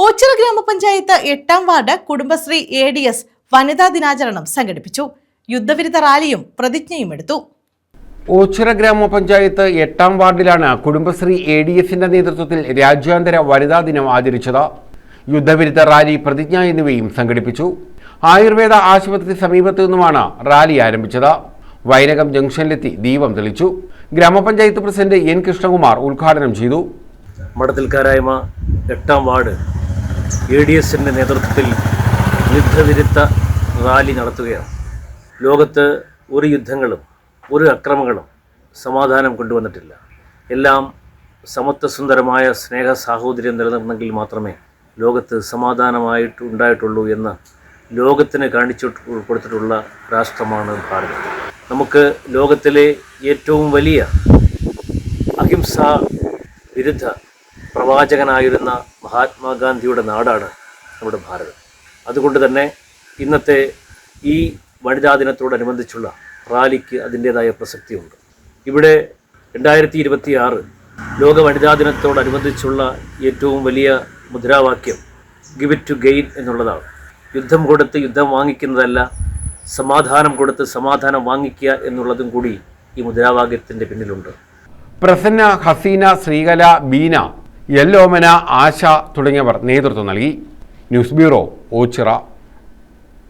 ഓച്ചിറ ഗ്രാമപഞ്ചായത്ത് 8ാം ward Kudumbashree ADS വനിതാ ദിനാചരണം സംഘടിപ്പിച്ചു. യുദ്ധവിരുദ്ധ റാലിയും പ്രതിജ്ഞയും എടുത്തു. ഓച്ചിറ ഗ്രാമപഞ്ചായത്ത് 8ാം വാർഡിലാണ് കുടുംബശ്രീ ADSന്റെ നേതൃത്വത്തിൽ രാജ്യാന്തര വനിതാ ദിനം ആചരിച്ചത്. യുദ്ധവിരുദ്ധ റാലി, പ്രതിജ്ഞ എന്നിവയും സംഘടിപ്പിച്ചു. ആയുർവേദ ആശുപത്രി സമീപത്തു നിന്നുമാണ് റാലി ആരംഭിച്ചത്. വൈനകം ജംഗ്ഷനിലെത്തി ദീപം തെളിച്ചു. ഗ്രാമപഞ്ചായത്ത് പ്രസിഡന്റ് N കൃഷ്ണകുമാർ ഉദ്ഘാടനം ചെയ്തു. മഠത്തിൽക്കാരായ്മ 8ാം വാർഡ് ADSന്റെ നേതൃത്വത്തിൽ യുദ്ധവിരുദ്ധ റാലി നടത്തുകയാണ്. ലോകത്ത് ഒരു യുദ്ധങ്ങളും ഒരു അക്രമങ്ങളും സമാധാനം കൊണ്ടുവന്നിട്ടില്ല. എല്ലാം സമത്വസുന്ദരമായ സ്നേഹ സാഹോദര്യം നിലനിർന്നെങ്കിൽ മാത്രമേ ലോകത്ത് സമാധാനമായിട്ടുണ്ടായിട്ടുള്ളൂ എന്ന് ലോകത്തിന് കാണിച്ചു കൊടുത്തിട്ടുള്ള രാഷ്ട്രമാണ് ഭാരതം. നമുക്ക് ലോകത്തിലെ ഏറ്റവും വലിയ അഹിംസാ വിരുദ്ധ പ്രവാചകനായിരുന്ന മഹാത്മാഗാന്ധിയുടെ നാടാണ് നമ്മുടെ ഭാരതം. അതുകൊണ്ട് തന്നെ ഇന്നത്തെ ഈ വനിതാ ദിനത്തോടനുബന്ധിച്ചുള്ള റാലിക്ക് അതിൻ്റേതായ പ്രസക്തിയുണ്ട്. ഇവിടെ 2026 ലോക വനിതാ ദിനത്തോടനുബന്ധിച്ചുള്ള ഏറ്റവും വലിയ മുദ്രാവാക്യം ഗിവ് ഇറ്റ് ടു ഗെയിൻ എന്നുള്ളതാണ്. യുദ്ധം കൊടുത്ത് യുദ്ധം വാങ്ങിക്കുന്നതല്ല, സമാധാനം കൊടുത്ത് സമാധാനം വാങ്ങിക്കുക എന്നുള്ളതും കൂടി ഈ മുദ്രാവാക്യത്തിൻ്റെ പിന്നിലുണ്ട്. പ്രസന്ന, ഹസീന, ശ്രീകല, ബീന, എല്ലോമന, ആശ തുടങ്ങിയവർ നേതൃത്വം നൽകി. News bureau, Ochira.